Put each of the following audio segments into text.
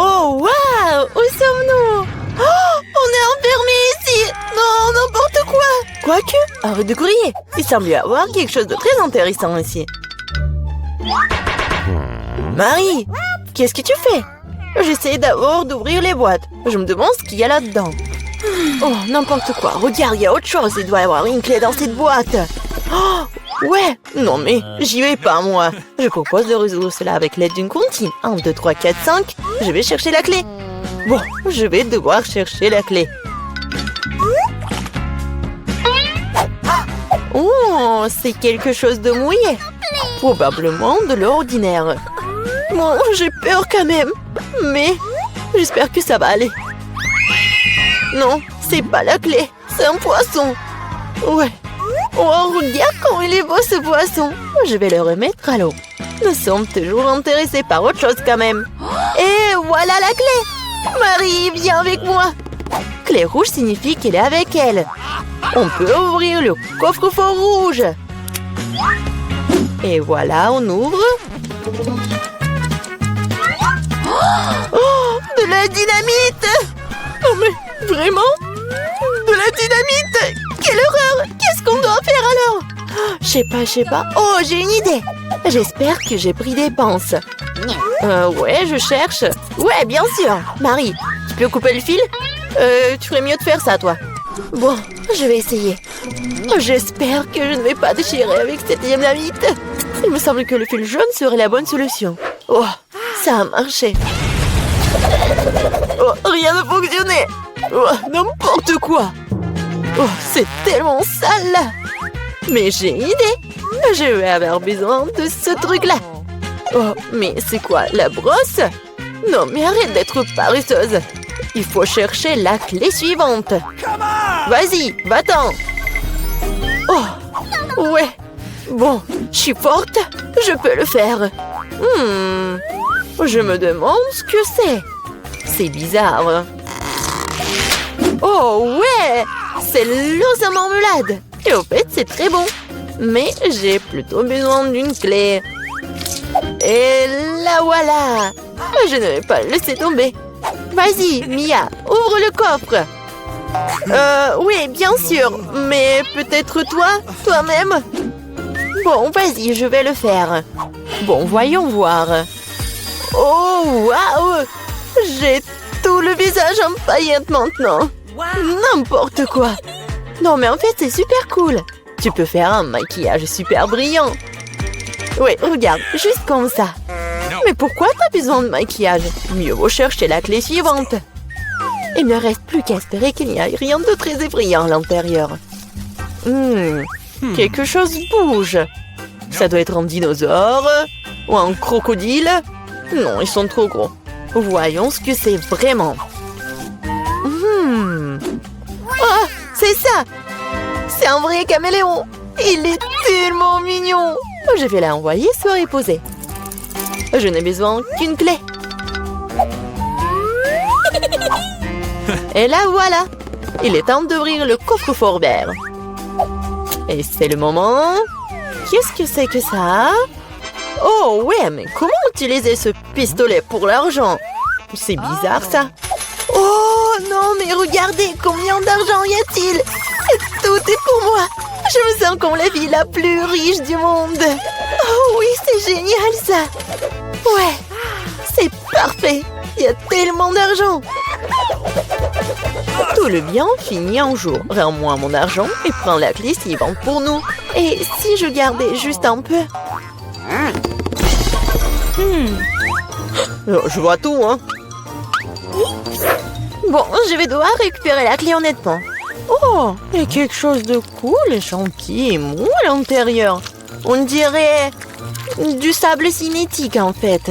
Oh, waouh! Où sommes-nous? Oh, on est enfermés ici! Non, n'importe quoi! Quoique, arrête de courir! Il semble y avoir quelque chose de très intéressant ici. Marie, qu'est-ce que tu fais? J'essaie d'abord d'ouvrir les boîtes. Je me demande ce qu'il y a là-dedans. Oh, n'importe quoi. Regarde, il y a autre chose. Il doit y avoir une clé dans cette boîte. Oh, ouais. Non, mais j'y vais pas, moi. Je propose de résoudre cela avec l'aide d'une comptine. 1, 2, 3, 4, 5. Je vais chercher la clé. Bon, je vais devoir chercher la clé. Oh, c'est quelque chose de mouillé. Probablement de l'ordinaire. Bon, j'ai peur quand même. Mais j'espère que ça va aller. Non, c'est pas la clé. C'est un poisson. Ouais. Oh, regarde comment il est beau ce poisson. Je vais le remettre à l'eau. Nous sommes toujours intéressés par autre chose quand même. Et voilà la clé. Marie, viens avec moi. Clé rouge signifie qu'elle est avec elle. On peut ouvrir le coffre-fort rouge. Et voilà, on ouvre. Oh, de la dynamite! Oh, mais vraiment? De la dynamite? Quelle horreur! Qu'est-ce qu'on doit faire alors? Je sais pas. Oh, j'ai une idée! J'espère que j'ai pris des pinces. Ouais, je cherche. Ouais, bien sûr. Marie, tu peux couper le fil? Tu ferais mieux de faire ça, toi. Bon, je vais essayer. J'espère que je ne vais pas déchirer avec cette dynamite. Il me semble que le fil jaune serait la bonne solution. Oh, ça a marché. Oh, rien ne fonctionnait. Oh, n'importe quoi. Oh, c'est tellement sale là. Mais j'ai une idée. Je vais avoir besoin de ce truc-là. Oh, mais c'est quoi, la brosse? Non, mais arrête d'être paresseuse. Il faut chercher la clé suivante. Vas-y, va-t'en. Oh, ouais. Bon, je suis forte. Je peux le faire. Je me demande ce que c'est. C'est bizarre. Oh ouais, c'est l'os à marmelade. Et au fait, c'est très bon. Mais j'ai plutôt besoin d'une clé. Et la voilà. Je ne vais pas le laisser tomber. Vas-y, Mia, ouvre le coffre. Oui, bien sûr. Mais peut-être toi-même. Bon, vas-y, je vais le faire. Bon, voyons voir. Oh, waouh! J'ai tout le visage en paillettes maintenant. N'importe quoi. Non, mais en fait, c'est super cool. Tu peux faire un maquillage super brillant. Oui, regarde, juste comme ça. Mais pourquoi t'as besoin de maquillage? Mieux vaut chercher la clé suivante. Il ne reste plus qu'à espérer qu'il n'y ait rien de très effrayant à l'intérieur. Quelque chose bouge. Ça doit être un dinosaure ou un crocodile. Non, ils sont trop gros. Voyons ce que c'est vraiment. Oh, c'est ça. C'est un vrai caméléon. Il est tellement mignon. Je vais l'envoyer se reposer. Je n'ai besoin qu'une clé. Et là, voilà. Il est temps d'ouvrir le coffre-fort vert. Et c'est le moment. Qu'est-ce que c'est que ça? Oh ouais, mais comment utiliser ce pistolet pour l'argent? C'est bizarre ça. Oh non, mais regardez, combien d'argent y a-t-il? Tout est pour moi. Je me sens comme la fille la plus riche du monde. Oh oui, c'est génial ça. Ouais, c'est parfait. Il y a tellement d'argent. Tout le bien finit un jour. Rends-moi mon argent et prends la clé suivante pour nous. Et si je gardais juste un peu? Je vois tout, hein. Bon, je vais devoir récupérer la clé honnêtement. Oh, il y a quelque chose de cool et gentil et mou à l'intérieur. On dirait du sable cinétique en fait.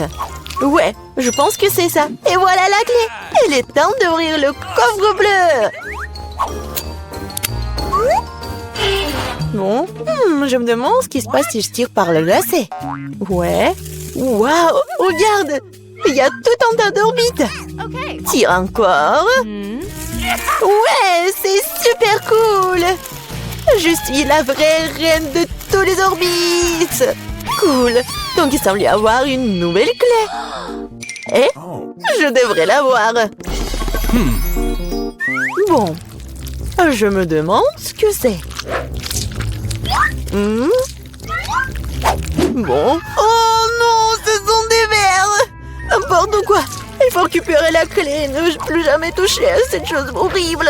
Ouais, je pense que c'est ça. Et voilà la clé. Il est temps d'ouvrir le coffre bleu. Bon, je me demande ce qui se passe si je tire par le lacet. Ouais. Waouh, regarde. Il y a tout un tas d'orbites. Tire encore. Ouais, c'est super cool. Je suis la vraie reine de tous les orbites. Cool. Donc il semble y avoir une nouvelle clé. Eh, je devrais l'avoir. Bon, je me demande ce que c'est. Bon. Oh non, ce sont des verres. N'importe quoi. Il faut récupérer la clé et ne plus jamais toucher à cette chose horrible.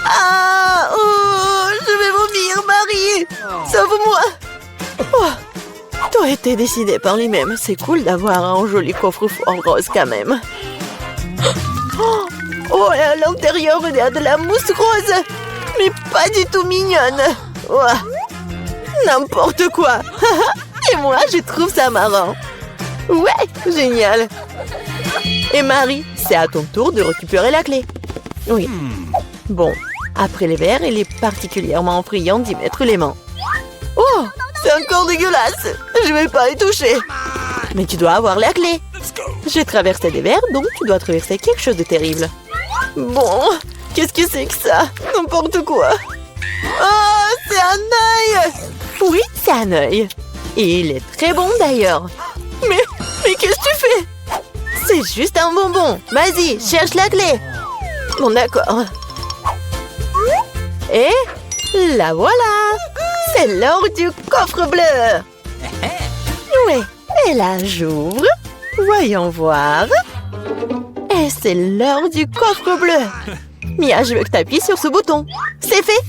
Ah, oh, je vais vomir, Marie. Sauve-moi. Oh, tout a été décidé par lui-même. C'est cool d'avoir un joli coffre-fort rose quand même. Oh, et à l'intérieur, il y a de la mousse rose. Mais pas du tout mignonne. Oh, n'importe quoi. Et moi, je trouve ça marrant. Ouais, génial. Et Marie, c'est à ton tour de récupérer la clé. Oui. Bon, après les verres, il est particulièrement friand d'y mettre les mains. Oh, c'est encore dégueulasse. Je vais pas y toucher. Mais tu dois avoir la clé. J'ai traversé des verres, donc tu dois traverser quelque chose de terrible. Bon, qu'est-ce que c'est que ça? N'importe quoi. Oh, c'est un œil. Oui, c'est un œil. Et il est très bon d'ailleurs. Mais qu'est-ce que tu fais? C'est juste un bonbon. Vas-y, cherche la clé. Bon, d'accord. Et la voilà. C'est l'heure du coffre bleu. Oui, et là, j'ouvre. Voyons voir. Et c'est l'heure du coffre bleu. Mia, je veux que tu appuies sur ce bouton. C'est fait.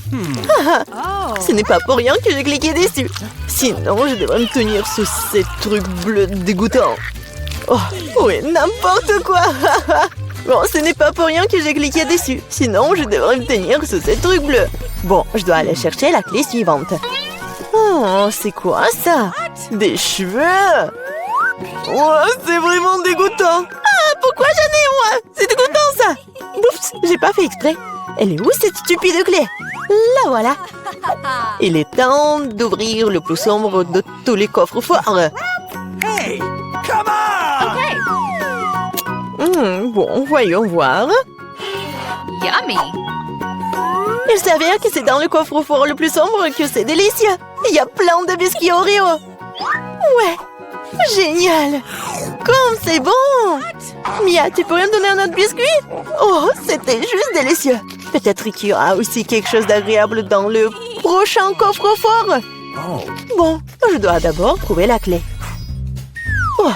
Ce n'est pas pour rien que j'ai cliqué dessus. Sinon, je devrais me tenir sous ces trucs bleus dégoûtants. Oh, oui, n'importe quoi. Bon, ce n'est pas pour rien que j'ai cliqué dessus. Sinon, je devrais me tenir sous ces trucs bleus. Bon, je dois aller chercher la clé suivante. Oh, c'est quoi ça? Des cheveux? Oh, c'est vraiment dégoûtant. Ah, pourquoi j'en ai moi? C'est dégoûtant ça. Oups, j'ai pas fait exprès. Elle est où cette stupide clé? La voilà. Il est temps d'ouvrir le plus sombre de tous les coffres forts. Hey, come on! Bon, voyons voir. Yummy! Il s'avère que c'est dans le coffre-fort le plus sombre que c'est délicieux. Il y a plein de biscuits Oreo. Ouais, génial. Comme c'est bon. Mia, tu pourrais me donner un autre biscuit? Oh, c'était juste délicieux. Peut-être qu'il y aura aussi quelque chose d'agréable dans le prochain coffre-fort. Bon, je dois d'abord trouver la clé. Oh,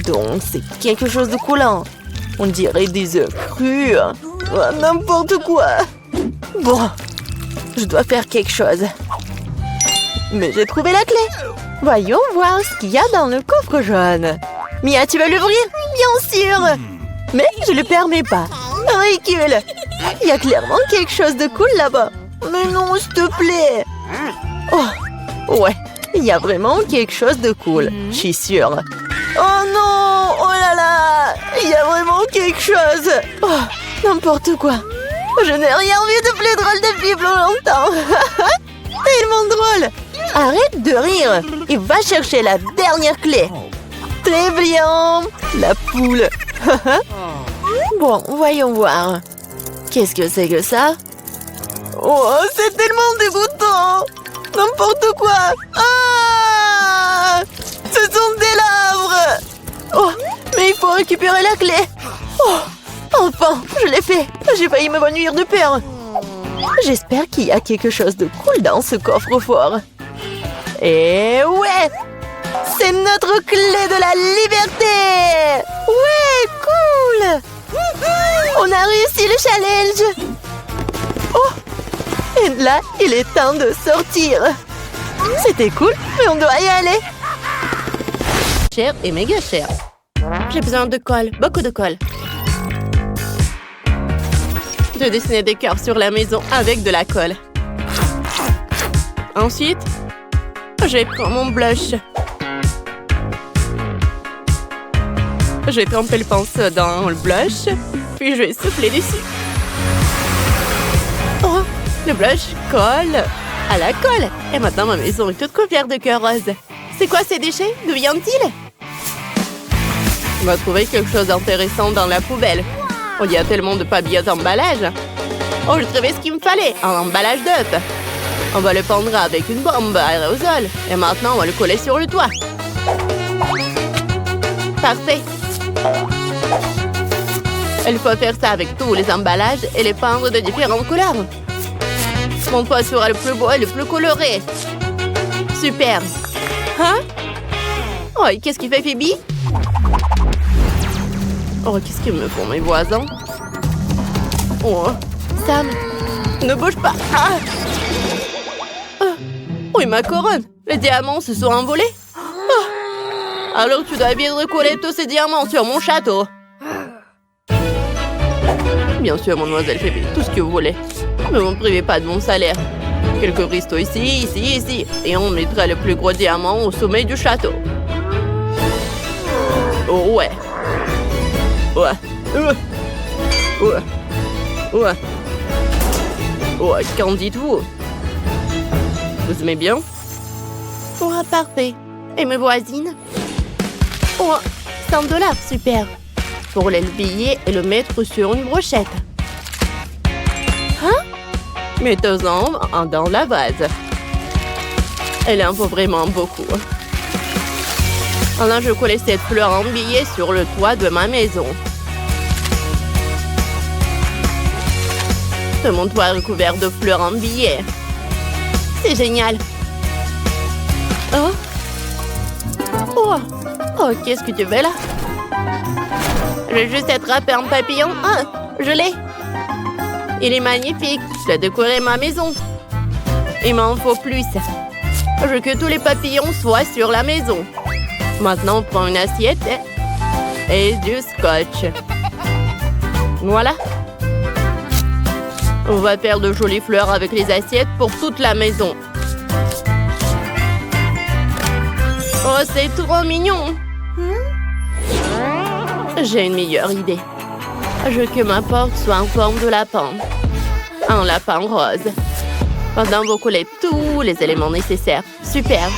donc c'est quelque chose de coulant. On dirait des œufs crus. Oh, n'importe quoi. Bon, je dois faire quelque chose. Mais j'ai trouvé la clé. Voyons voir ce qu'il y a dans le coffre jaune. Mia, tu vas l'ouvrir? Bien sûr. Mais je ne le permets pas. Ridicule. Il y a clairement quelque chose de cool là-bas. Mais non, s'il te plaît. Oh, ouais. Il y a vraiment quelque chose de cool. Je suis sûre. Oh non! Oh là là! Il y a vraiment quelque chose. Oh, n'importe quoi. Je n'ai rien vu de plus drôle depuis plus longtemps. Tellement drôle. Arrête de rire et va chercher la dernière clé. Très bien. La poule. Bon, voyons voir. Qu'est-ce que c'est que ça? Oh, c'est tellement dégoûtant. N'importe quoi. Ah! Ce sont des larves. Oh, mais il faut récupérer la clé. Oh, enfin, je l'ai fait. J'ai failli m'évanouir de peur. J'espère qu'il y a quelque chose de cool dans ce coffre-fort. Et ouais! C'est notre clé de la liberté! Ouais, cool! On a réussi le challenge! Oh! Et là, il est temps de sortir. C'était cool, mais on doit y aller. Cher et méga cher. J'ai besoin de colle, beaucoup de colle. Je dessinais des cœurs sur la maison avec de la colle. Ensuite, je prends mon blush. Je vais tremper le pinceau dans le blush, puis je vais souffler dessus. Oh, le blush colle à la colle. Et maintenant, ma maison est toute couverte de cœurs roses. C'est quoi ces déchets? D'où viennent-ils? On va trouver quelque chose d'intéressant dans la poubelle. Il y a tellement de papier d'emballage. Oh, j'ai trouvé ce qu'il me fallait, un emballage d'œuf. On va le pendre avec une bombe à aérosol. Et maintenant, on va le coller sur le toit. Parfait. Il faut faire ça avec tous les emballages et les peindre de différentes couleurs. Mon toit sera le plus beau et le plus coloré. Super. Hein? Oh, et qu'est-ce qu'il fait, Phoebe? Oh, qu'est-ce qu'ils me font, mes voisins? Oh, Sam, ne bouge pas. Ah! Oui, ma couronne. Les diamants se sont envolés. Ah! Alors tu dois bien recoller tous ces diamants sur mon château. Bien sûr, mademoiselle Phoebe, tout ce que vous voulez. Ne me privez pas de mon salaire. Quelques cristaux ici, ici. Et on mettra le plus gros diamant au sommet du château. Oh ouais. Ouais, qu'en dites-vous? Vous aimez bien? Oh, parfait. Et mes voisines? Oh, 100 $, super. Pour les billet et le mettre sur une brochette. Hein? Mettez-en dans la vase. Elle en faut vraiment beaucoup. Alors, je collais cette fleur en billet sur le toit de ma maison. Mon toit est recouvert de fleurs en billets. C'est génial. Oh, qu'est-ce que tu fais là? Je vais juste attraper un papillon. Ah, je l'ai. Il est magnifique. Je vais décorer ma maison. Il m'en faut plus. Je veux que tous les papillons soient sur la maison. Maintenant, on prend une assiette et du scotch. Voilà. On va faire de jolies fleurs avec les assiettes pour toute la maison. Oh, c'est trop mignon! J'ai une meilleure idée. Je veux que ma porte soit en forme de lapin. Un lapin rose. Pendant vous collez tous les éléments nécessaires. Super!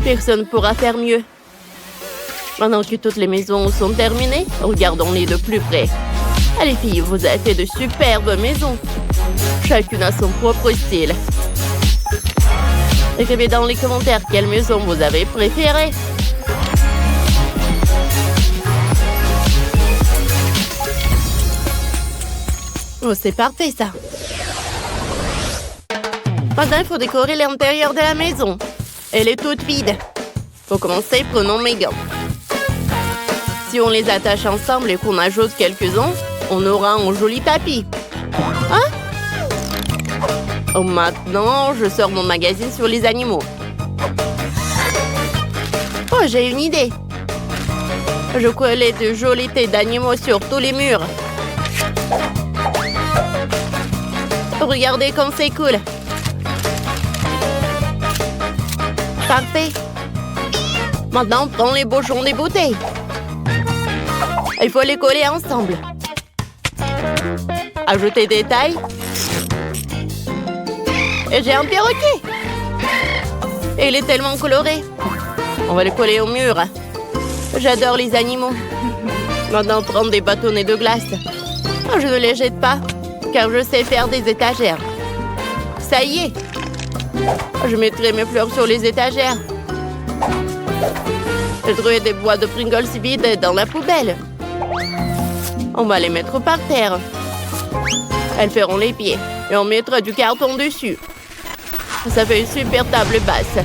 Personne ne pourra faire mieux. Maintenant que toutes les maisons sont terminées, regardons-les de plus près. Allez filles, vous avez fait de superbes maisons. Chacune a son propre style. Écrivez dans les commentaires quelle maison vous avez préférée. Oh, c'est parfait ça. Maintenant, il faut décorer l'intérieur de la maison. Elle est toute vide. Pour commencer, prenons mes gants. Si on les attache ensemble et qu'on ajoute quelques-uns, on aura un joli tapis. Hein? Oh, maintenant, je sors mon magazine sur les animaux. Oh, j'ai une idée. Je collais de jolies têtes d'animaux sur tous les murs. Regardez comme c'est cool. Parfait. Maintenant, on prend les bouchons des bouteilles. Il faut les coller ensemble. Ajoutez des tailles. Et j'ai un perroquet. Et il est tellement coloré. On va le coller au mur. J'adore les animaux. Maintenant, prendre des bâtonnets de glace. Je ne les jette pas, car je sais faire des étagères. Ça y est. Je mettrai mes fleurs sur les étagères. Je trouverai des boîtes de Pringles vides dans la poubelle. On va les mettre par terre. Elles feront les pieds et on mettra du carton dessus. Ça fait une super table basse.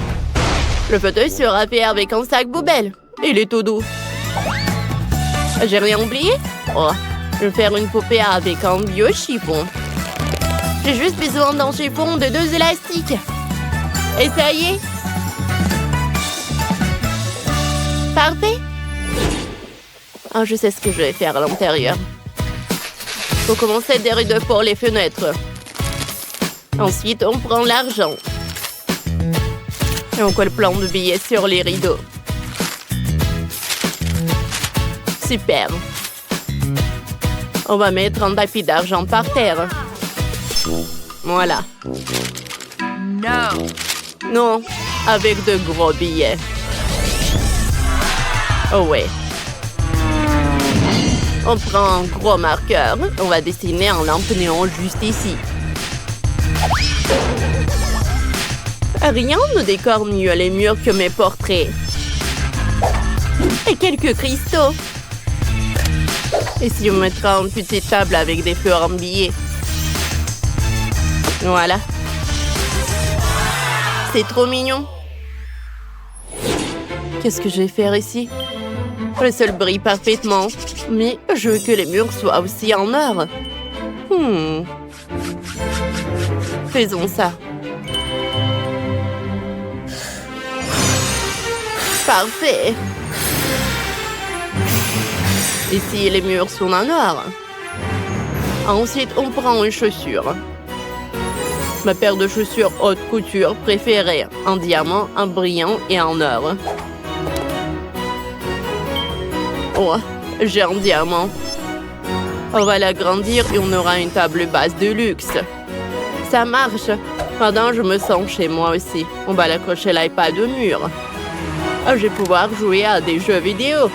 Le fauteuil sera fait avec un sac poubelle. Il est tout doux. J'ai rien oublié? Oh, je vais faire une poupée avec un vieux chiffon. J'ai juste besoin d'un chiffon de 2 élastiques. Et ça y est. Parfait. Oh, je sais ce que je vais faire à l'intérieur. Faut commencer des rideaux pour les fenêtres. Ensuite, on prend l'argent. Et on colle plein de billets sur les rideaux. Super. On va mettre un tapis d'argent par terre. Voilà. No. Non, avec de gros billets. Oh ouais. On prend un gros marqueur. On va dessiner un lampe néon juste ici. Rien ne décore mieux les murs que mes portraits. Et quelques cristaux. Et si on mettra une petite table avec des fleurs embillées? Voilà. C'est trop mignon. Qu'est-ce que je vais faire ici? Le sol brille parfaitement, mais je veux que les murs soient aussi en or. Faisons ça. Parfait. Ici, les murs sont en or. Ensuite, on prend une chaussure. Ma paire de chaussures haute couture préférée, en diamant, en brillant et en or. Oh, j'ai un diamant. On va l'agrandir et on aura une table basse de luxe. Ça marche. Maintenant, je me sens chez moi aussi. On va l'accrocher l'iPad au mur. Je vais pouvoir jouer à des jeux vidéo.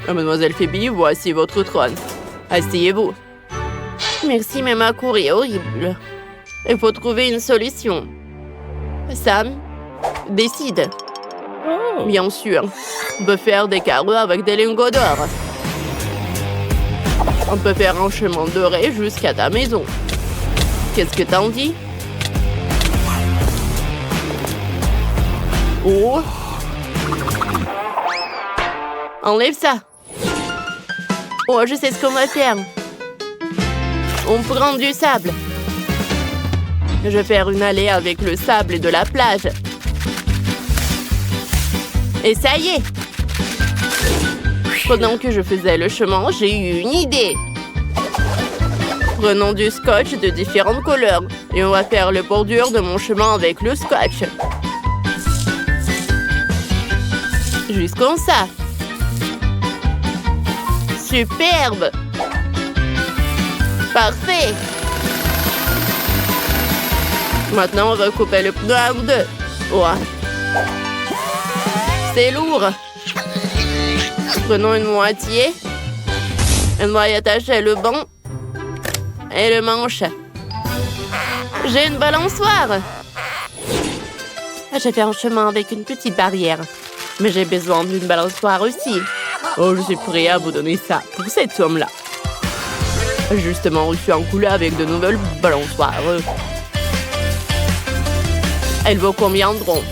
Mademoiselle Phoebe, voici votre trône. Asseyez-vous. Merci, mais ma cour est horrible. Il faut trouver une solution. Sam, décide. Bien sûr, on peut faire des carreaux avec des lingots d'or. On peut faire un chemin doré jusqu'à ta maison. Qu'est-ce que t'en dis? Oh! Enlève ça. Oh, je sais ce qu'on va faire. On prend du sable. Je vais faire une allée avec le sable et de la plage. Et ça y est. Pendant que je faisais le chemin, j'ai eu une idée. Prenons du scotch de différentes couleurs et on va faire le bordure de mon chemin avec le scotch. Juste comme ça. Superbe! Parfait! Maintenant, on va couper le pneu en deux. Ouais. C'est lourd. Prenons une moitié. On va y attacher le banc et le manche. J'ai une balançoire. J'ai fait un chemin avec une petite barrière. Mais j'ai besoin d'une balançoire aussi. Oh, je suis prêt à vous donner ça pour cette somme-là. Justement, je suis en couleur avec de nouvelles balançoires. Elles vous conviendront.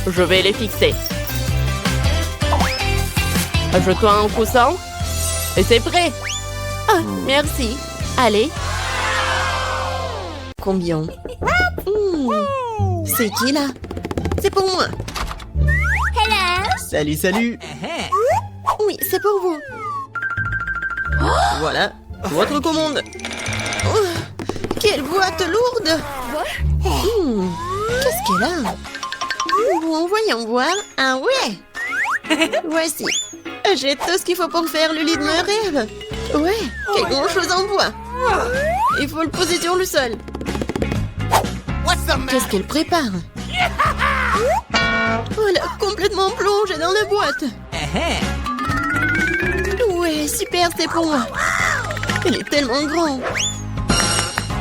Je vais les fixer. Ajoute-toi un coussin. Et c'est prêt. Ah, merci. Allez. Combien? C'est qui, là? C'est pour moi. Salut, salut. Oui, c'est pour vous. Voilà, votre commande. Oh, quelle boîte lourde. Qu'est-ce qu'elle a? Bon, voyons voir. Ah ouais. Voici. J'ai tout ce qu'il faut pour faire le lit de mes rêves. Ouais, quelque chose en bois. Il faut le poser sur le sol. Qu'est-ce qu'elle prépare? Oh, elle a complètement plongé dans la boîte. Ouais, super, c'est pour moi. Elle est tellement grande.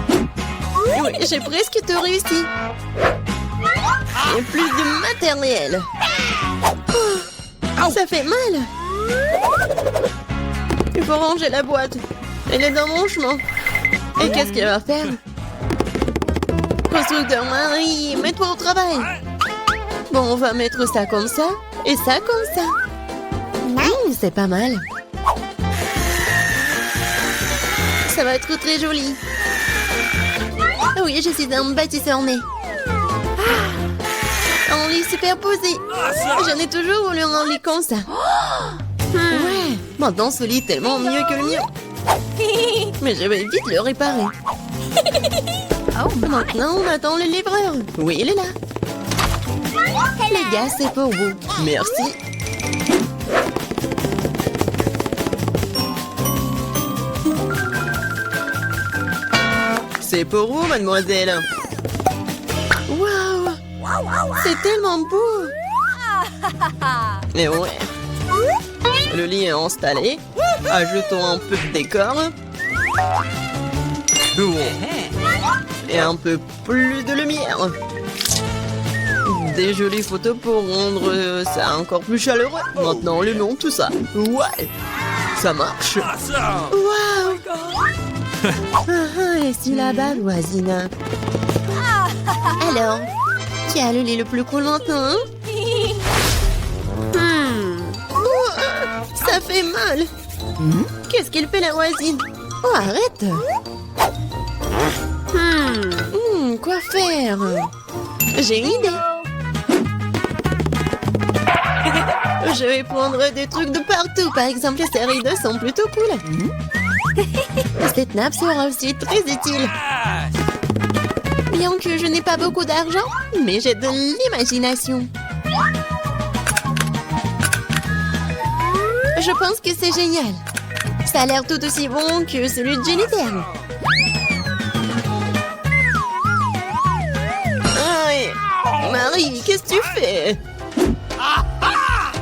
Oui, j'ai presque tout réussi. Et plus de matériel. Oh, ça fait mal. Il faut ranger la boîte. Elle est dans mon chemin. Et qu'est-ce qu'elle va faire? Constructeur Marie, mets-toi au travail. Bon, on va mettre ça comme ça et ça comme ça. C'est pas mal. Ça va être très joli. Oui, je suis un bâtisseur né. Un lit superposé. J'en ai toujours voulu un lit comme ça. Ouais, maintenant ce lit est tellement mieux que le mien. Mais je vais vite le réparer. Maintenant, on attend le livreur. Oui, il est là. Les gars, c'est pour vous. Merci. C'est pour vous, mademoiselle. Waouh! C'est tellement beau! Et ouais. Le lit est installé. Ajoutons un peu de décor. Ouais. Et un peu plus de lumière. Des jolies photos pour rendre ça encore plus chaleureux. Maintenant, allumons tout ça. Ouais, ça marche. Awesome! Waouh. Et si là-bas, voisine? Alors, qui a le lait le plus cool maintenant? Ça fait mal. Qu'est-ce qu'il fait la voisine? Oh, arrête. Quoi faire? J'ai une idée. Je vais prendre des trucs de partout. Par exemple, ces rideaux sont plutôt cool. Cette nappe sera aussi très utile. Bien que je n'ai pas beaucoup d'argent, mais j'ai de l'imagination. Je pense que c'est génial. Ça a l'air tout aussi bon que celui de Jennifer. Aïe. Marie, qu'est-ce que tu fais?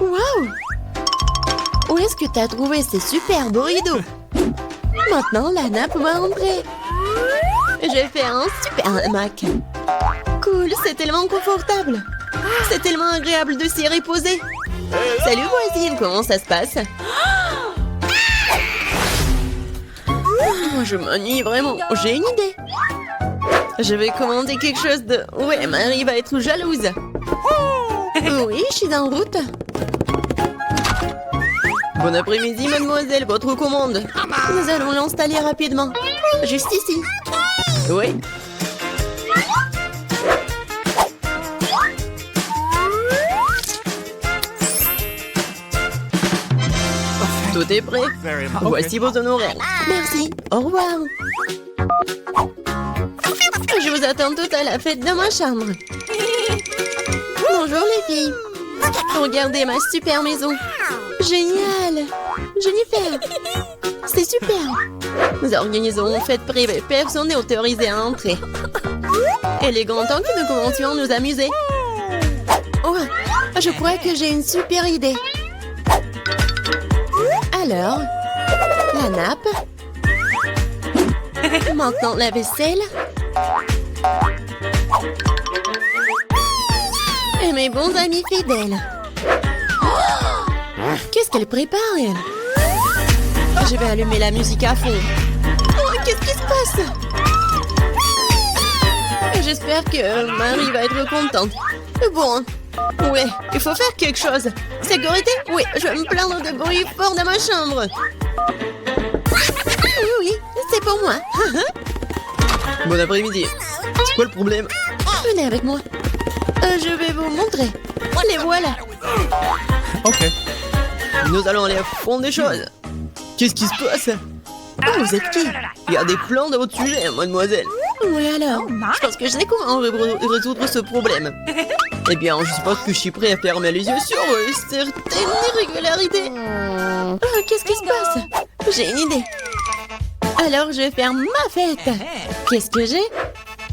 Waouh! Où est-ce que tu as trouvé ces super beaux rideaux? Maintenant, la nappe va rentrer. Je vais faire un super hamac. Cool, c'est tellement confortable. C'est tellement agréable de s'y reposer. Salut voisine, comment ça se passe? Je m'ennuie vraiment. J'ai une idée. Je vais commander quelque chose de... Ouais, Marie va être jalouse. Oui, je suis en route. Bon après-midi, mademoiselle, votre commande. Nous allons l'installer rapidement. Juste ici. Oui. Tout est prêt. Very much. Voici vos honoraires. Merci. Au revoir. Je vous attends toutes à la fête de ma chambre. Bonjour les filles. Regardez ma super maison. Génial. Jennifer. C'est super. Nous organisons une fête privée. Personne n'est autorisé à entrer. Il est grand temps que nous commencions à nous amuser. Oh, je crois que j'ai une super idée. Alors, la nappe. Maintenant, la vaisselle. Et mes bons amis fidèles. Qu'est-ce qu'elle prépare, elle? Je vais allumer la musique à fond. Oh, qu'est-ce qui se passe? J'espère que Marie va être contente. Bon, ouais, il faut faire quelque chose. Sécurité? Oui, je vais me plaindre de bruit fort dans ma chambre. Oui, c'est pour moi. Bon après-midi. C'est quoi le problème? Venez avec moi. Je vais vous montrer. Les voilà. Okay. Nous allons aller à fond des choses. Qu'est-ce qui se passe? Oh, vous êtes qui? Il y a des plans de votre sujet, mademoiselle. Oui, alors. Je pense que je sais comment résoudre ce problème. Eh bien, je suppose que je suis prêt à fermer les yeux sur certaines irrégularités. Oh, qu'est-ce qui se passe? J'ai une idée. Alors, je vais faire ma fête. Qu'est-ce que j'ai?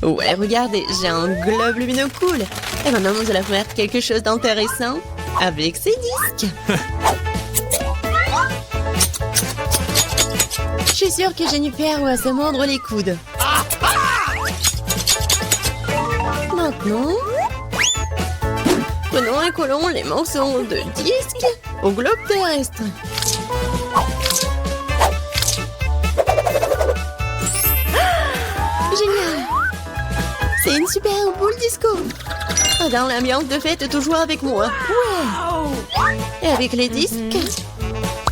Ouais, regardez, j'ai un globe lumineux cool. Et maintenant, nous allons faire quelque chose d'intéressant avec ces disques. Je suis sûre que Jennifer va se mordre les coudes. Maintenant, prenons et collons les morceaux de disques au globe terrestre. Génial! C'est une super boule disco. Dans l'ambiance de fête, toujours avec moi. Ouais! Et avec les disques,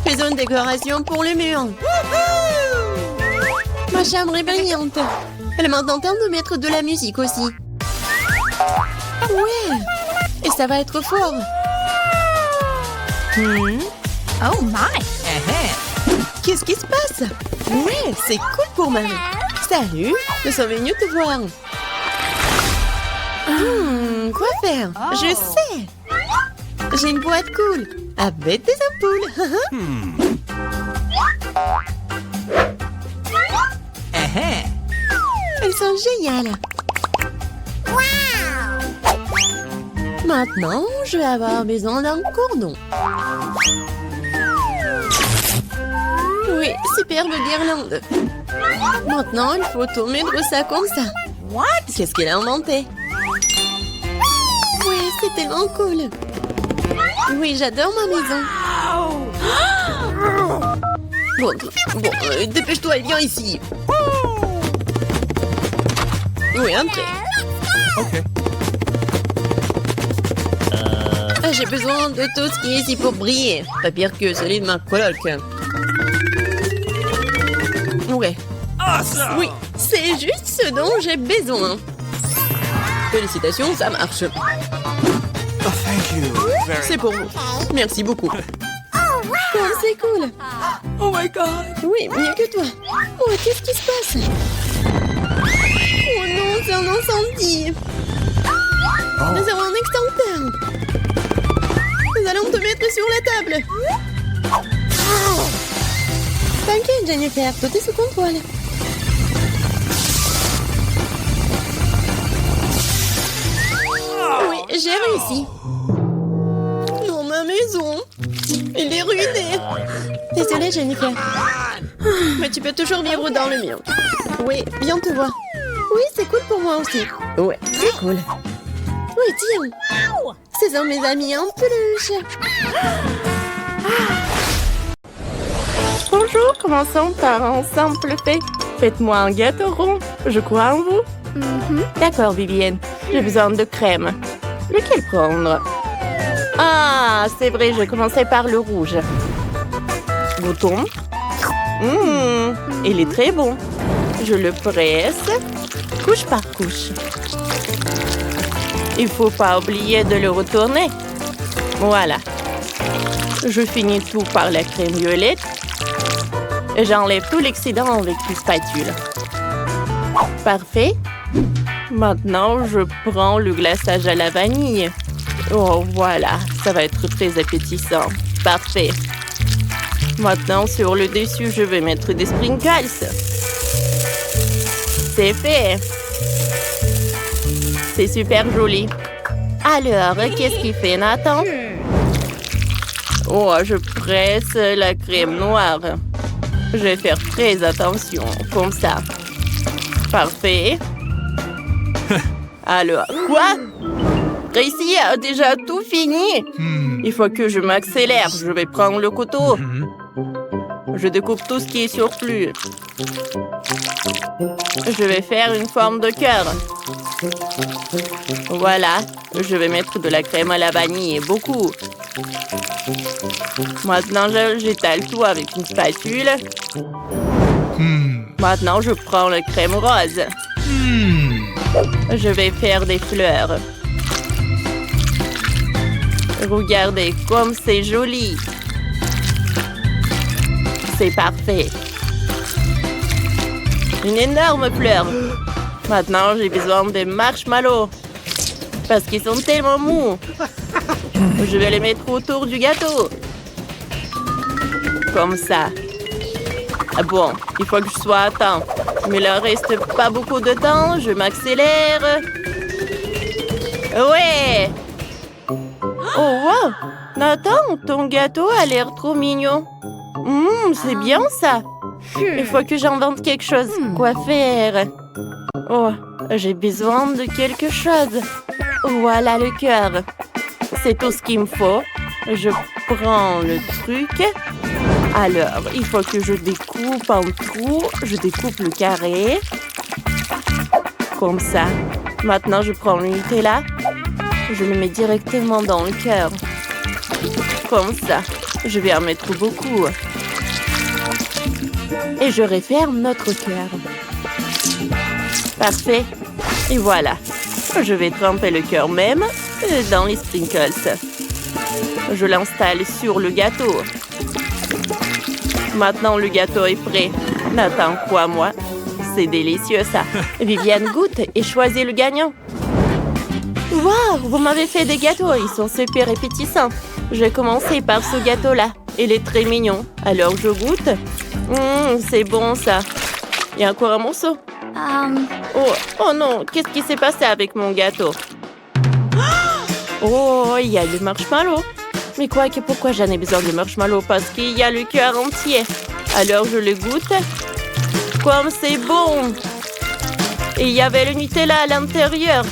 faisons une décoration pour le mur. Ma chambre est brillante. Elle m'entend de mettre de la musique aussi. Ouais! Et ça va être fort. Oh my! Qu'est-ce qui se passe? Ouais, c'est cool pour Marie. Salut, nous sommes venus te voir. Quoi faire? Je sais. J'ai une boîte cool avec des ampoules. Elles sont géniales. Maintenant, je vais avoir besoin d'un cordon. Oui, superbe guirlande. Maintenant, il faut tout mettre ça comme ça. What? Qu'est-ce qu'elle a inventé? Ouais, c'est tellement cool. Oui, j'adore ma maison. Bon, dépêche-toi et viens ici. Oui, entrez. Okay. J'ai besoin de tout ce qui est ici pour briller. Pas pire que celui de ma coloc. Ouais. Awesome. Oui, c'est juste ce dont j'ai besoin. Félicitations, ça marche. Oh, thank you. C'est pour vous. Merci beaucoup. Oh, c'est cool. Oh my God. Oui, mieux que toi. Oh, qu'est-ce qui se passe? Oh non, c'est un incendie. Nous avons un extincteur. Nous allons te mettre sur la table. T'inquiète, Jennifer, tout est sous contrôle. Oui, j'ai réussi. Non, ma maison. Elle est ruinée. Désolée, Jennifer. Mais tu peux toujours vivre dans le mien. Oui, bien te voir. Oui, c'est cool pour moi aussi. Ouais, c'est cool. Oui, tiens. Ce sont mes amis en peluche. Bonjour, commençons par un simple fait. Faites-moi un gâteau rond. Je crois en vous. D'accord, Vivienne. J'ai besoin de crème. Lequel prendre? Ah, c'est vrai, je commençais par le rouge. Bouton. Il est très bon. Je le presse, couche par couche. Il faut pas oublier de le retourner. Voilà. Je finis tout par la crème violette. Et j'enlève tout l'excédent avec une spatule. Parfait. Maintenant, je prends le glaçage à la vanille. Oh, voilà. Ça va être très appétissant. Parfait. Maintenant, sur le dessus, je vais mettre des sprinkles. C'est fait. C'est super joli. Alors, qu'est-ce qu'il fait, Nathan? Oh, je presse la crème noire. Je vais faire très attention, comme ça. Parfait. Alors, quoi? Tracy a déjà tout fini. Il faut que je m'accélère. Je vais prendre le couteau. Je découpe tout ce qui est surplus. Je vais faire une forme de cœur. Voilà. Je vais mettre de la crème à la vanille, beaucoup. Maintenant, j'étale tout avec une spatule. Maintenant, je prends la crème rose. Je vais faire des fleurs. Regardez comme c'est joli. C'est parfait. Une énorme fleur. Maintenant, j'ai besoin de marshmallows. Parce qu'ils sont tellement mous. Je vais les mettre autour du gâteau. Comme ça. Ah bon, il faut que je sois à temps. Mais il ne reste pas beaucoup de temps. Je m'accélère. Ouais! Oh, wow! Nathan, ton gâteau a l'air trop mignon. C'est bien ça. Il faut que j'invente quelque chose. Quoi faire? Oh, j'ai besoin de quelque chose. Voilà le cœur. C'est tout ce qu'il me faut. Je prends le truc. Alors, il faut que je découpe en trous. Je découpe le carré. Comme ça. Maintenant, je prends le Nutella. Je le mets directement dans le cœur. Comme ça. Je vais en mettre beaucoup. Et je referme notre cœur. Parfait. Et voilà. Je vais tremper le cœur même dans les sprinkles. Je l'installe sur le gâteau. Maintenant, le gâteau est prêt. Nathan, crois-moi, c'est délicieux ça. Viviane goûte et choisit le gagnant. Waouh, vous m'avez fait des gâteaux, ils sont super appétissants. Je vais commencer par ce gâteau-là. Il est très mignon. Alors, je goûte. C'est bon ça. Il y a encore un morceau. Oh non, qu'est-ce qui s'est passé avec mon gâteau? Oh, il y a le marshmallow. Mais pourquoi j'en ai besoin de marshmallow? Parce qu'il y a le cœur entier. Alors je le goûte. Comme c'est bon! Et il y avait le Nutella à l'intérieur.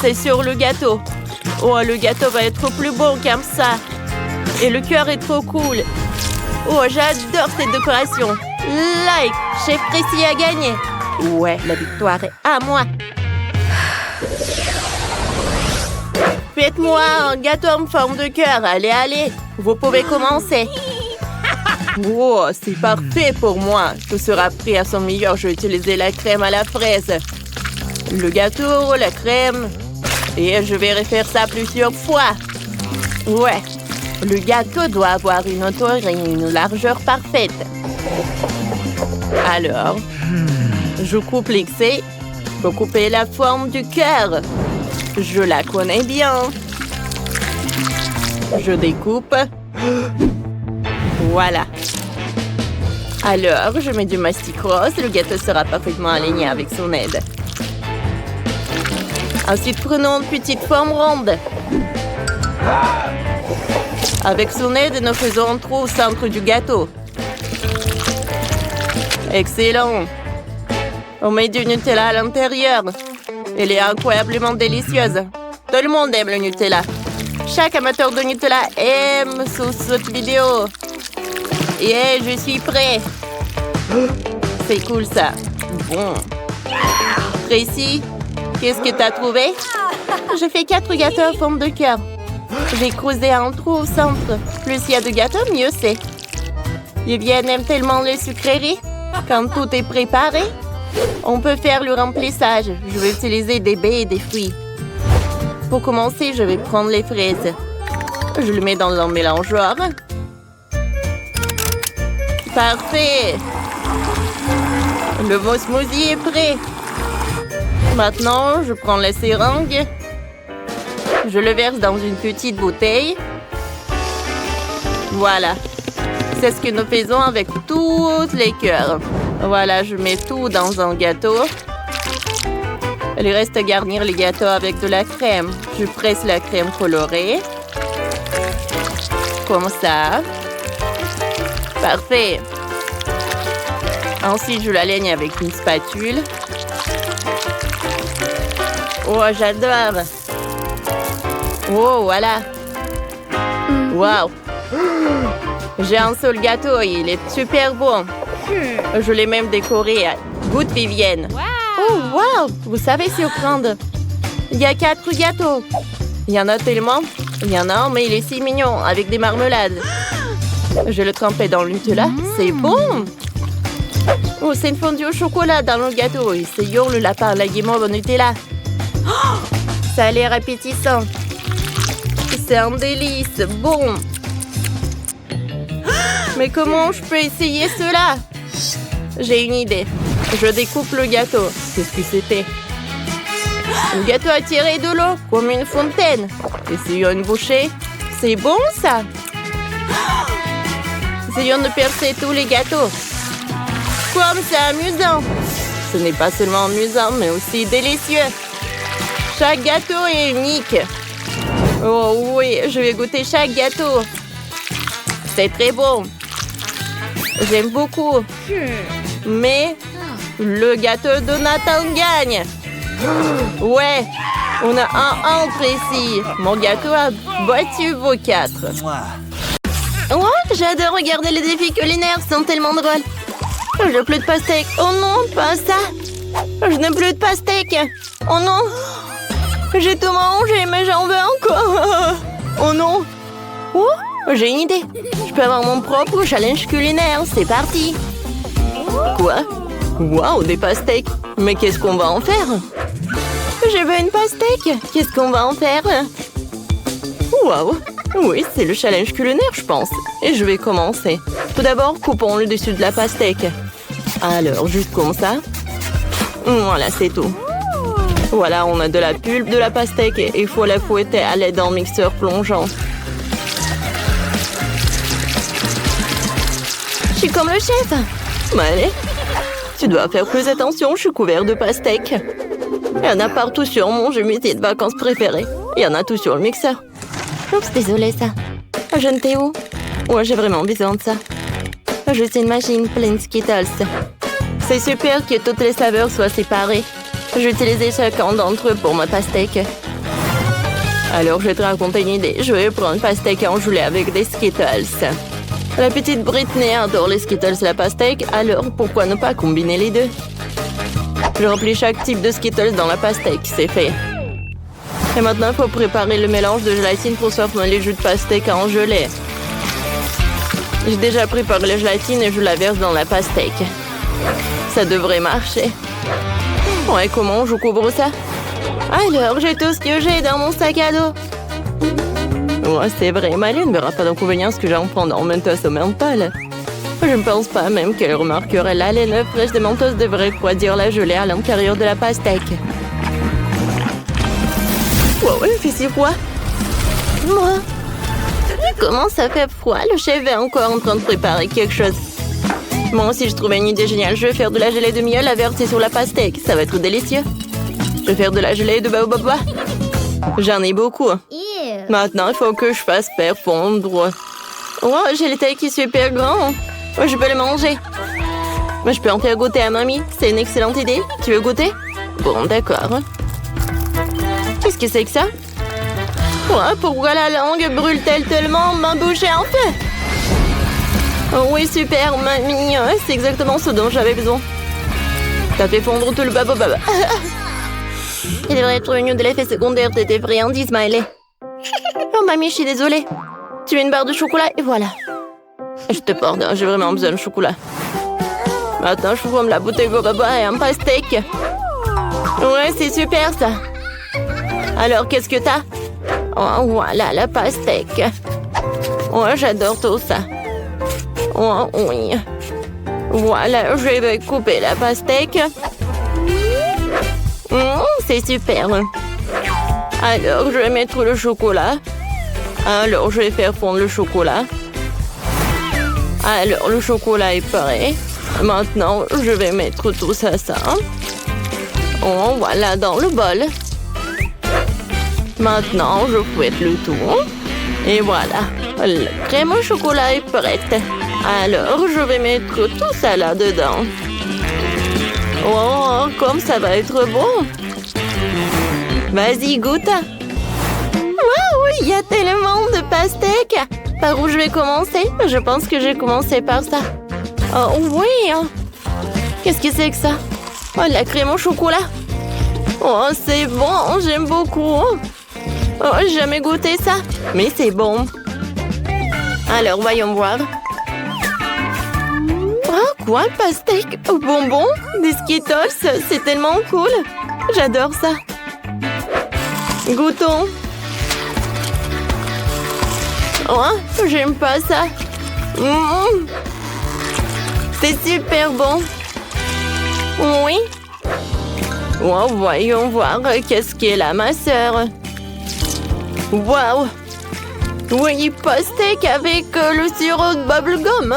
C'est sur le gâteau. Oh, le gâteau va être plus beau comme ça. Et le cœur est trop cool. Oh, j'adore cette décoration. Like, Chef Précis a gagné. Ouais, la victoire est à moi. Faites-moi un gâteau en forme de cœur. Allez, allez. Vous pouvez commencer. Oh, c'est parfait pour moi. Tout sera prêt à son meilleur. Je vais utiliser la crème à la fraise. Le gâteau, la crème. Et je vais refaire ça plusieurs fois. Ouais. Le gâteau doit avoir une hauteur et une largeur parfaite. Alors, je coupe l'excès pour couper la forme du cœur. Je la connais bien. Je découpe. Voilà. Alors, je mets du mastic rose. Le gâteau sera parfaitement aligné avec son aide. Ensuite, prenons une petite forme ronde. Avec son aide, nous faisons un trou au centre du gâteau. Excellent. On met du Nutella à l'intérieur. Elle est incroyablement délicieuse. Tout le monde aime le Nutella. Chaque amateur de Nutella aime sous cette vidéo. Et je suis prêt. C'est cool ça. Bon. Précis, qu'est-ce que t'as trouvé? Je fais 4 gâteaux en forme de cœur. J'ai creusé un trou au centre. Plus il y a de gâteaux, mieux c'est. Vivienne aime tellement les sucreries. Quand tout est préparé, on peut faire le remplissage. Je vais utiliser des baies et des fruits. Pour commencer, je vais prendre les fraises. Je les mets dans un mélangeoir. Parfait! Le smoothie est prêt. Maintenant, je prends la seringue. Je le verse dans une petite bouteille. Voilà. C'est ce que nous faisons avec tous les cœurs. Voilà, je mets tout dans un gâteau. Il reste à garnir les gâteaux avec de la crème. Je presse la crème colorée. Comme ça. Parfait. Ensuite, je la laigne avec une spatule. Oh, j'adore. Oh, voilà. Wow. J'ai un seul gâteau et il est super bon. Je l'ai même décoré à goût Vivienne. Oh, wow. Vous savez surprendre. Il y a 4 gâteaux. Il y en a tellement. Il y en a un, mais il est si mignon, avec des marmelades. Je le trempais dans le Nutella. C'est bon. Oh, c'est une fondue au chocolat dans le gâteau. Essayons le lapin à la guimauve au Nutella. Ça a l'air appétissant. C'est un délice. Bon. Mais comment je peux essayer cela? J'ai une idée. Je découpe le gâteau. Qu'est-ce que c'était? Le gâteau a tiré de l'eau, comme une fontaine. Essayons une bouchée. C'est bon, ça? Essayons de percer tous les gâteaux. Comme c'est amusant. Ce n'est pas seulement amusant, mais aussi délicieux. Chaque gâteau est unique. Oh oui, je vais goûter chaque gâteau. C'est très bon. J'aime beaucoup. Mais le gâteau de Nathan gagne. Ouais, on a un précis. Mon gâteau a battu vos 4. Oh, j'adore regarder les défis culinaires, ils sont tellement drôles. Je n'ai plus de pastèque. Oh non, pas ça. Je n'ai plus de pastèque. Oh non. J'ai tout mangé, mais j'en veux encore. Oh non. Oh, j'ai une idée. Je peux avoir mon propre challenge culinaire. C'est parti. Quoi? Waouh, des pastèques. Mais qu'est-ce qu'on va en faire? Je veux une pastèque. Qu'est-ce qu'on va en faire? Waouh. Oui, c'est le challenge culinaire, je pense. Et je vais commencer. Tout d'abord, coupons le dessus de la pastèque. Alors, juste comme ça. Voilà, c'est tout. Voilà, on a de la pulpe de la pastèque et il faut la fouetter à l'aide d'un mixeur plongeant. Je suis comme le chef. Allez, tu dois faire plus attention, je suis couvert de pastèques. Il y en a partout sur mon jumeté de vacances préféré. Il y en a tout sur le mixeur. Oups, désolé ça. Je ne t'ai où? Ouais, j'ai vraiment besoin de ça. Juste une machine pleine de Skittles. C'est super que toutes les saveurs soient séparées. J'ai utilisé chacun d'entre eux pour ma pastèque. Alors, je vais te raconter une idée. Je vais prendre pastèque en gelée avec des Skittles. La petite Britney adore les Skittles et la pastèque, alors pourquoi ne pas combiner les deux? Je remplis chaque type de Skittles dans la pastèque, c'est fait. Et maintenant, il faut préparer le mélange de gélatine pour faire les jus de pastèque en gelée. J'ai déjà préparé la gélatine et je la verse dans la pastèque. Ça devrait marcher. Ouais, comment je couvre ça? Alors, j'ai tout ce que j'ai dans mon sac à dos. Ouais, c'est vrai, Maline ne verra pas d'inconvénient ce que j'en prends dans Mentos au menthol. Je ne pense pas même qu'elle remarquerait la laine fraîche de Mentos devrait refroidir la gelée à l'intérieur de la pastèque. Wow, il fait si froid. Moi, comment ça fait froid? Le chef est encore en train de préparer quelque chose. Moi aussi, je trouvais une idée géniale. Je vais faire de la gelée de miel à verser sur la pastèque. Ça va être délicieux. Je vais faire de la gelée de baobab. J'en ai beaucoup. Maintenant, il faut que je fasse faire fondre. Oh, j'ai le taille qui est super grand. Oh, je peux le manger. Moi, je peux en faire goûter à mamie. C'est une excellente idée. Tu veux goûter? Bon, d'accord. Qu'est-ce que c'est que ça? Oh, pourquoi la langue brûle-t-elle tellement? Ma bouche est en feu. Oh oui, super, mamie. C'est exactement ce dont j'avais besoin. T'as fait fondre tout le baobab. Il devrait être une de l'effet secondaire de tes friandises, Smiley. Oh, mamie, je suis désolée. Tu veux une barre de chocolat et voilà. Je te pardonne, j'ai vraiment besoin de chocolat. Maintenant, je forme la bouteille de baba et un pastèque. Ouais, c'est super, ça. Alors, qu'est-ce que t'as? Oh, voilà, la pastèque. Oh, j'adore tout ça. Oh, oui. Voilà, je vais couper la pastèque. C'est super. Alors, je vais mettre le chocolat. Alors, je vais faire fondre le chocolat. Alors, le chocolat est prêt. Maintenant, je vais mettre tout ça. Oh, voilà, dans le bol. Maintenant, je fouette le tout. Et voilà, la crème au chocolat est prête. Alors, je vais mettre tout ça là-dedans. Oh, comme ça va être bon. Vas-y, goûte. Waouh, il y a tellement de pastèques. Par où je vais commencer? Je pense que je vais commencer par ça. Oh oui. Qu'est-ce que c'est que ça? Oh, la crème au chocolat. Oh, c'est bon, j'aime beaucoup. Oh, j'ai jamais goûté ça. Mais c'est bon. Alors, voyons voir. Oh, quoi, pastèque au bonbon? Des Skittles, c'est tellement cool. J'adore ça. Goûtons. Oh, j'aime pas ça. C'est super bon. Oui. Oh, voyons voir qu'est-ce qu'elle a, ma sœur. Waouh. Oui, pastèque avec le sirop de bubblegum.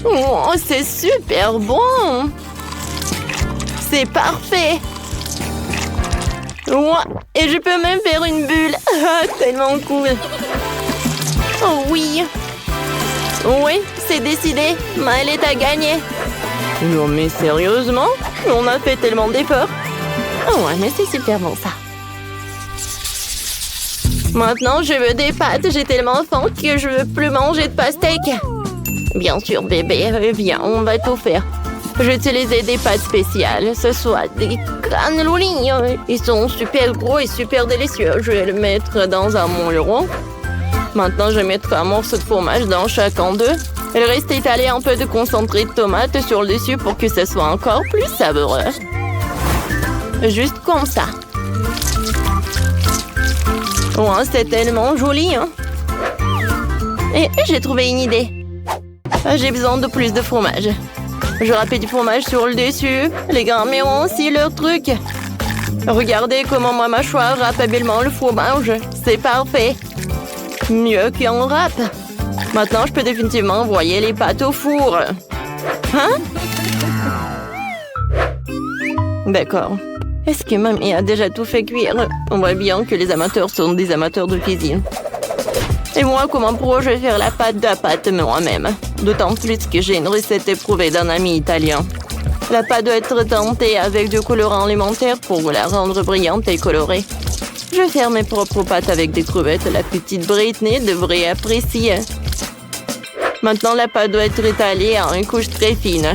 Oh, c'est super bon. C'est parfait. Oh, et je peux même faire une bulle. Tellement cool. Oh oui. Oui, c'est décidé. Maëlle a gagné. Non mais sérieusement? On a fait tellement d'efforts. Oh ouais, mais c'est super bon ça. Maintenant, je veux des pâtes. J'ai tellement faim que je veux plus manger de pastèque. Bien sûr, bébé. Viens, on va tout faire. Je vais utiliser des pâtes spéciales. Ce soit des canneloni. Ils sont super gros et super délicieux. Je vais le mettre dans un moule rond. Maintenant, je vais mettre un morceau de fromage dans chacun d'eux. Il reste étalé un peu de concentré de tomate sur le dessus pour que ce soit encore plus savoureux. Juste comme ça. Oh, c'est tellement joli, hein? Et j'ai trouvé une idée. J'ai besoin de plus de fromage. Je râpe du fromage sur le dessus. Les grands-mères ont aussi leur truc. Regardez comment ma mâchoire râpe habilement le fromage. C'est parfait. Mieux qu'un râpe. Maintenant, je peux définitivement envoyer les pâtes au four. Hein? D'accord. Est-ce que mamie a déjà tout fait cuire? On voit bien que les amateurs sont des amateurs de cuisine. Et moi, comment pourrais-je faire la pâte moi-même? D'autant plus que j'ai une recette éprouvée d'un ami italien. La pâte doit être teintée avec du colorant alimentaire pour la rendre brillante et colorée. Je vais faire mes propres pâtes avec des crevettes. La petite Britney devrait apprécier. Maintenant, la pâte doit être étalée en une couche très fine.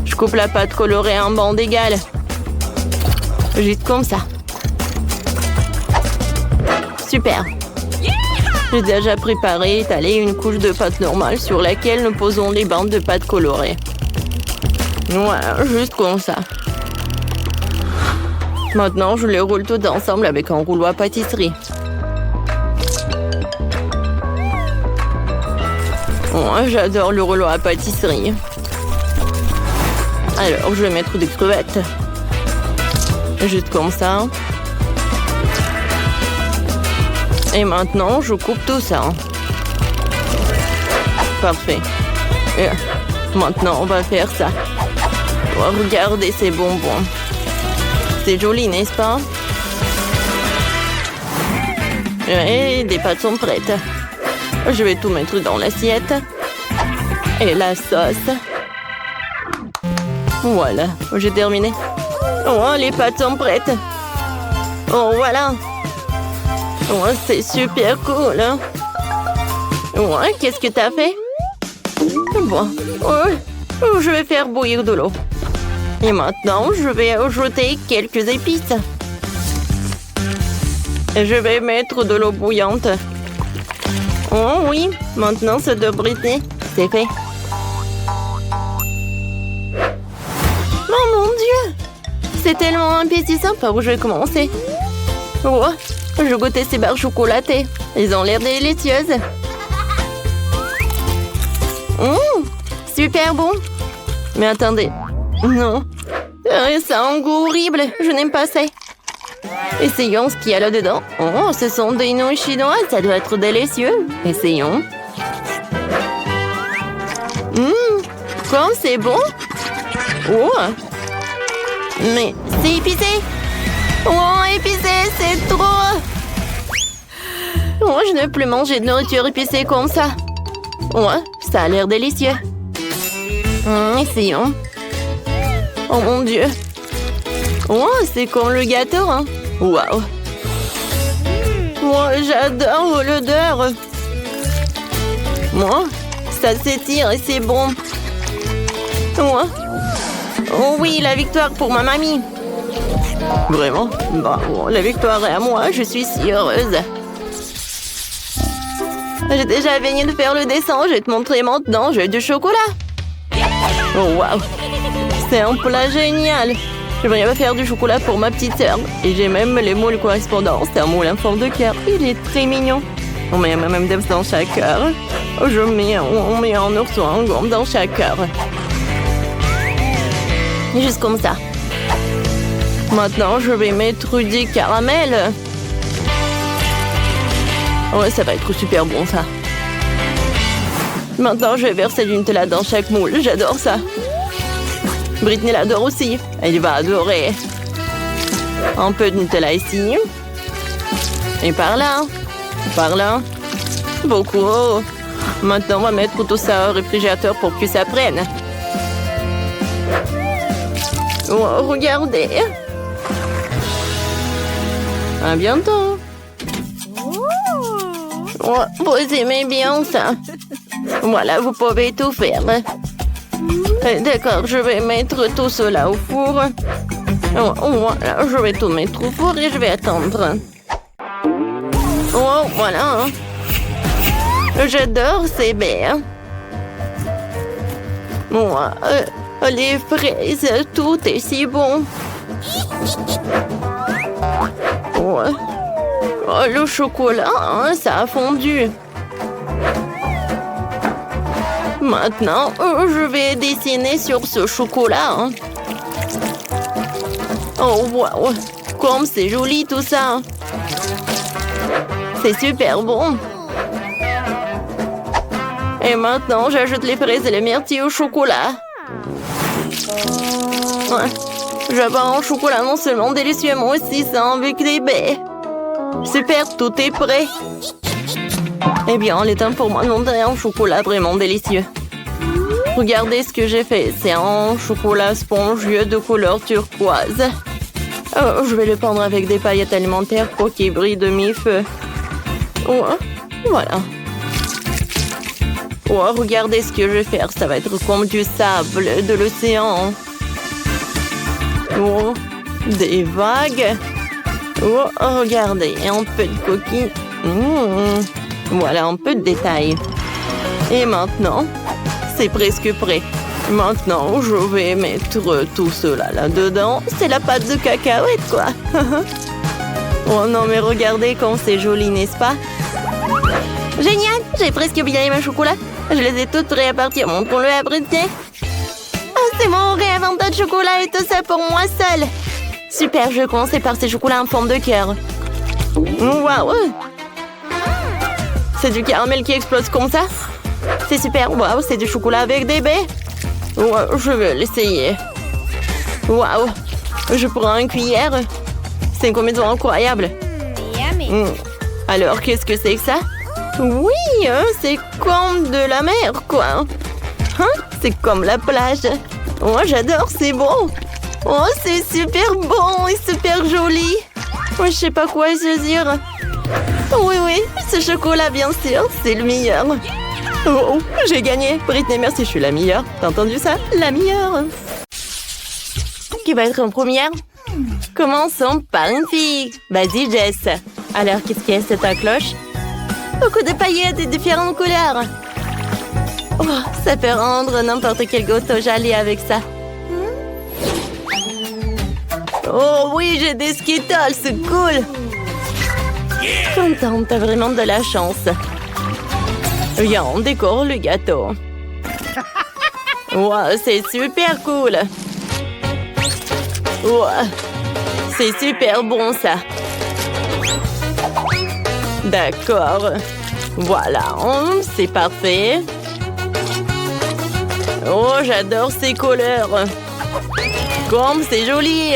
Je coupe la pâte colorée en bandes égales. Juste comme ça. Super. J'ai déjà préparé et étalé une couche de pâte normale sur laquelle nous posons les bandes de pâte colorée. Voilà, juste comme ça. Maintenant, je les roule toutes ensemble avec un rouleau à pâtisserie. Oh, j'adore le rouleau à pâtisserie. Alors, je vais mettre des crevettes. Juste comme ça. Et maintenant, je coupe tout ça. Parfait. Et maintenant, on va faire ça. Oh, regardez ces bonbons. C'est joli, n'est-ce pas? Et des pâtes sont prêtes. Je vais tout mettre dans l'assiette. Et la sauce. Voilà, j'ai terminé. Oh, les pâtes sont prêtes. Oh, voilà. Oh, c'est super cool. Hein? Oh, qu'est-ce que t'as fait? Bon, oh, je vais faire bouillir de l'eau. Et maintenant, je vais ajouter quelques épices. Je vais mettre de l'eau bouillante. Oh oui, maintenant c'est de Britney. C'est fait. Oh mon Dieu! C'est tellement appétissant par où je vais commencer. Oh, je goûtais ces barres chocolatées. Elles ont l'air délicieuses. Super bon. Mais attendez. Non. Ça a un goût horrible. Je n'aime pas ça. Essayons ce qu'il y a là-dedans. Oh, ce sont des nouilles chinoises. Ça doit être délicieux. Essayons. Comme c'est bon. Oh. Mais c'est épicé. Oh, épicé, c'est trop. Oh, je ne veux plus manger de nourriture épicée comme ça. Oh, ça a l'air délicieux. Essayons. Oh mon Dieu. Oh, c'est comme le gâteau, hein. Waouh. Oh, j'adore l'odeur. Oh, ça s'étire et c'est bon. Oh oui, la victoire pour ma mamie. Vraiment? Bon, la victoire est à moi, je suis si heureuse. J'ai déjà fini de faire le dessin, je vais te montrer maintenant, j'ai du chocolat. Oh waouh, c'est un plat génial. Je vais bien faire du chocolat pour ma petite sœur. Et j'ai même les moules correspondants, c'est un moule en forme de cœur. Il est très mignon. On met même des dans chaque cœur. On met un ourson en gomme dans chaque cœur. Juste comme ça. Maintenant, je vais mettre du caramel. Ouais, ça va être super bon, ça. Maintenant, je vais verser du Nutella dans chaque moule. J'adore ça. Britney l'adore aussi. Elle va adorer. Un peu de Nutella ici. Et par là. Par là. Beaucoup. Maintenant, on va mettre tout ça au réfrigérateur pour que ça prenne. Oh, regardez. À bientôt. Oh, vous aimez bien ça. Voilà, vous pouvez tout faire. D'accord, je vais mettre tout cela au four. Oh, voilà, je vais tout mettre au four et je vais attendre. Oh, voilà. J'adore ces baies. Oh, les fraises, tout est si bon. Oh, le chocolat, hein, ça a fondu. Maintenant, je vais dessiner sur ce chocolat. Hein. Oh, wow! Comme c'est joli tout ça! C'est super bon! Et maintenant, j'ajoute les fraises et les myrtilles au chocolat. Ouais. J'avais un chocolat non seulement délicieux, mais aussi sain avec des baies. Super, tout est prêt. Eh bien, il est temps pour moi de monter un chocolat vraiment délicieux. Regardez ce que j'ai fait. C'est un chocolat spongieux de couleur turquoise. Oh, je vais le peindre avec des paillettes alimentaires pour qu'il brille de mi-feu. Oh, voilà. Oh, regardez ce que je vais faire. Ça va être comme du sable de l'océan. Oh, des vagues. Oh, regardez, un peu de coquille. Voilà, un peu de détails. Et maintenant, c'est presque prêt. Maintenant, je vais mettre tout cela là-dedans. C'est la pâte de cacahuète, quoi. Oh non, mais regardez comme c'est joli, n'est-ce pas? Génial! J'ai presque bien mes chocolats. Je les ai toutes prêts à partir. Montrons-le après, tiens. Ah, c'est mon rêve, un tas de chocolat et tout ça pour moi seule. Super, je vais commencer par ces chocolats en forme de cœur. Waouh! C'est du caramel qui explose comme ça? C'est super. Waouh, c'est du chocolat avec des baies. Wow, je vais l'essayer. Waouh! Je prends une cuillère. C'est une combinaison incroyable. Alors, qu'est-ce que c'est que ça? Oui, c'est comme de la mer, quoi. Hein? C'est comme la plage. Oh, j'adore, c'est bon. Oh, c'est super bon et super joli. Oh, je sais pas quoi saisir. Oui, ce chocolat, bien sûr, c'est le meilleur. Oh, j'ai gagné. Britney, merci, je suis la meilleure. T'as entendu ça? La meilleure. Qui va être en première? Commençons par une fille. Vas-y, Jess. Alors, qu'est-ce qu'il y a sur ta cloche? Beaucoup de paillettes et différentes couleurs. Oh, ça peut rendre n'importe quel gâteau joli avec ça. Oh oui, j'ai des Skittles, c'est cool. Contente, t'as vraiment de la chance. Viens, on décore le gâteau. Wow, c'est super cool. Wow, c'est super bon ça. D'accord. Voilà, c'est parfait. Oh, j'adore ces couleurs. Comme c'est joli.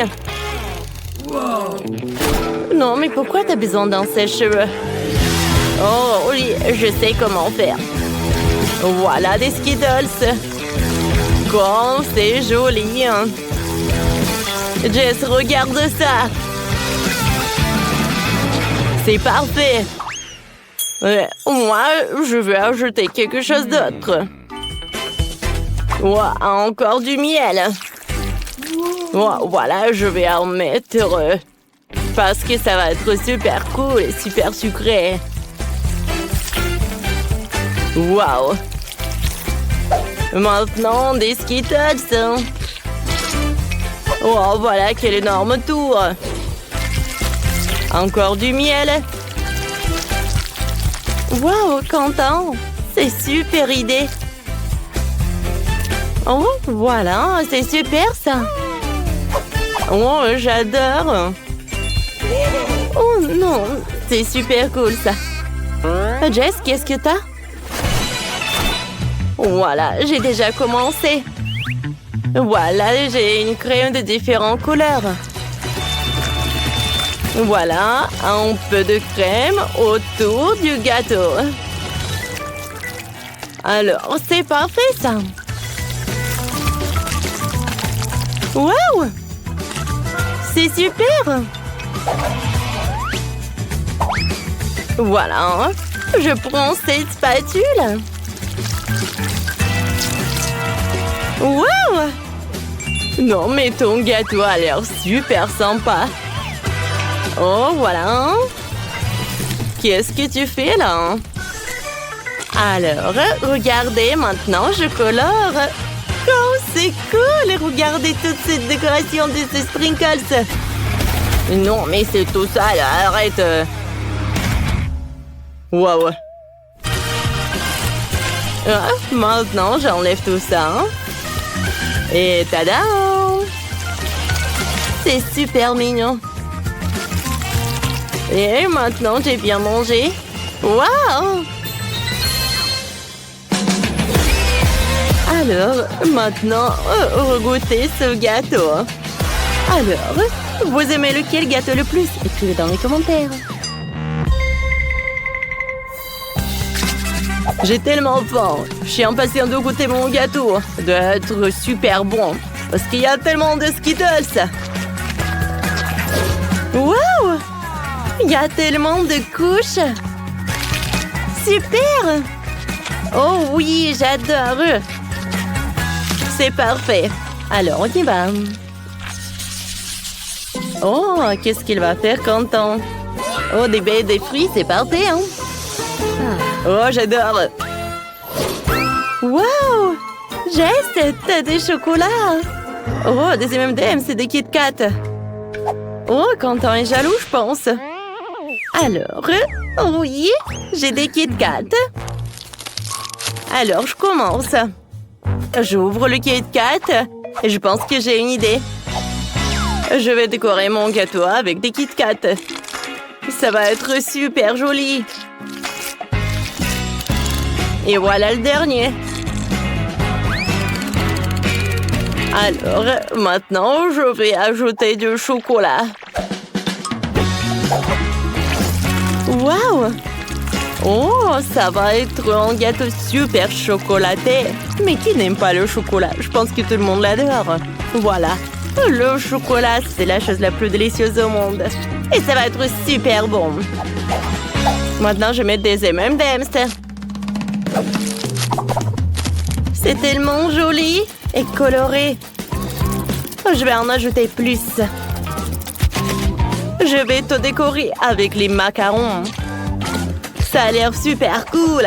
Non, mais pourquoi t'as besoin d'un sèche-cheveux? Oh oui, je sais comment faire. Voilà des Skittles. Comme c'est joli. Jess, regarde ça. C'est parfait. Ouais, moi, je vais ajouter quelque chose d'autre. Wow, encore du miel. Wow, voilà, je vais en mettre. Parce que ça va être super cool et super sucré. Wow. Maintenant, des Skittles. Oh, voilà, quel énorme tour. Encore du miel. Wow, Quentin, c'est super idée. Oh, voilà, c'est super ça. Oh, j'adore. Oh non, c'est super cool ça. Jess, qu'est-ce que t'as? Voilà, j'ai déjà commencé. Voilà, j'ai une crème de différentes couleurs. Voilà, un peu de crème autour du gâteau. Alors, c'est parfait ça. Waouh! C'est super! Voilà, je prends cette spatule. Waouh! Non, mais ton gâteau a l'air super sympa. Oh, voilà. Qu'est-ce que tu fais là? Alors, regardez, maintenant je colore. Oh, c'est cool! Regardez toute cette décoration de ces sprinkles. Non, mais c'est tout ça, là. Arrête. Wow. Ah, maintenant, j'enlève tout ça. Et tada! C'est super mignon. Et maintenant, j'ai bien mangé. Waouh! Alors, maintenant, goûtez ce gâteau. Alors, vous aimez lequel gâteau le plus? Écrivez dans les commentaires. J'ai tellement faim. Je suis impatient de goûter mon gâteau. D'être super bon. Parce qu'il y a tellement de Skittles. Wow! Il y a tellement de couches! Super! Oh oui, j'adore! C'est parfait! Alors, on y va! Oh, qu'est-ce qu'il va faire, Quentin? Oh, des baies et des fruits, c'est parfait, hein? Oh, j'adore! Wow! Jess, t'as des chocolats! Oh, des M&M's, c'est des Kit Kat! Oh, Quentin est jaloux, je pense! Alors, oui, j'ai des Kit Kat! Alors, je commence! J'ouvre le Kit Kat et je pense que j'ai une idée! Je vais décorer mon gâteau avec des Kit Kat! Ça va être super joli! Et voilà le dernier! Alors, maintenant, je vais ajouter du chocolat. Waouh! Oh, ça va être un gâteau super chocolaté. Mais qui n'aime pas le chocolat? Je pense que tout le monde l'adore. Voilà. Le chocolat, c'est la chose la plus délicieuse au monde. Et ça va être super bon. Maintenant, je mets des M&M's. C'est tellement joli et coloré. Je vais en ajouter plus. Je vais tout décorer avec les macarons. Ça a l'air super cool.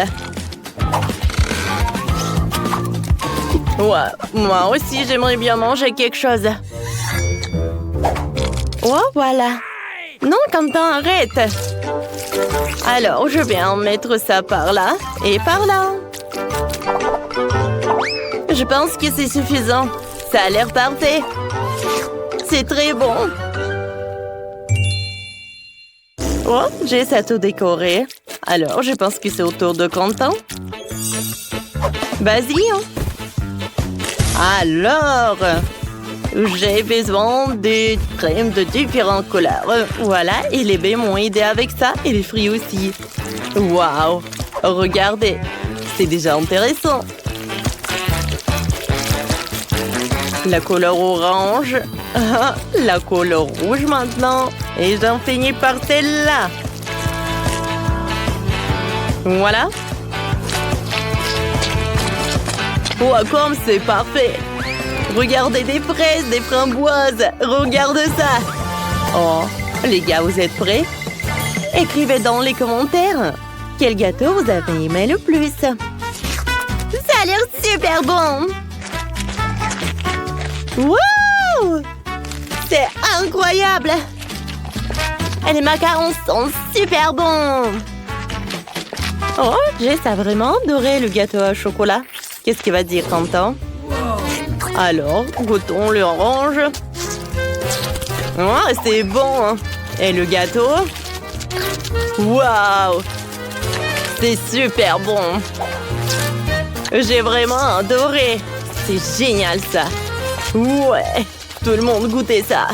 Ouais, moi aussi, j'aimerais bien manger quelque chose. Oh, voilà. Non, Quentin, arrête. Alors, je vais en mettre ça par là et par là. Je pense que c'est suffisant. Ça a l'air parfait. C'est très bon. Oh, j'ai ça tout décoré. Alors, je pense que c'est au tour de Quentin. Vas-y, hein. Alors, j'ai besoin de crème de différentes couleurs. Voilà, et les baies m'ont aidé avec ça, et les fruits aussi. Waouh! Regardez, c'est déjà intéressant. La couleur orange, la couleur rouge maintenant, et j'en finis par celle-là. Voilà. Oh, comme c'est parfait. Regardez des fraises, des framboises. Regarde ça. Oh, les gars, vous êtes prêts? Écrivez dans les commentaires quel gâteau vous avez aimé le plus. Ça a l'air super bon. Wow! C'est incroyable! Et les macarons sont super bons! Oh, Jess a vraiment adoré le gâteau au chocolat. Qu'est-ce qu'il va dire, Quentin? Alors, goûtons l'orange. Oh, c'est bon! Hein? Et le gâteau? Waouh! C'est super bon! J'ai vraiment adoré! C'est génial, ça! Ouais, tout le monde goûtait ça.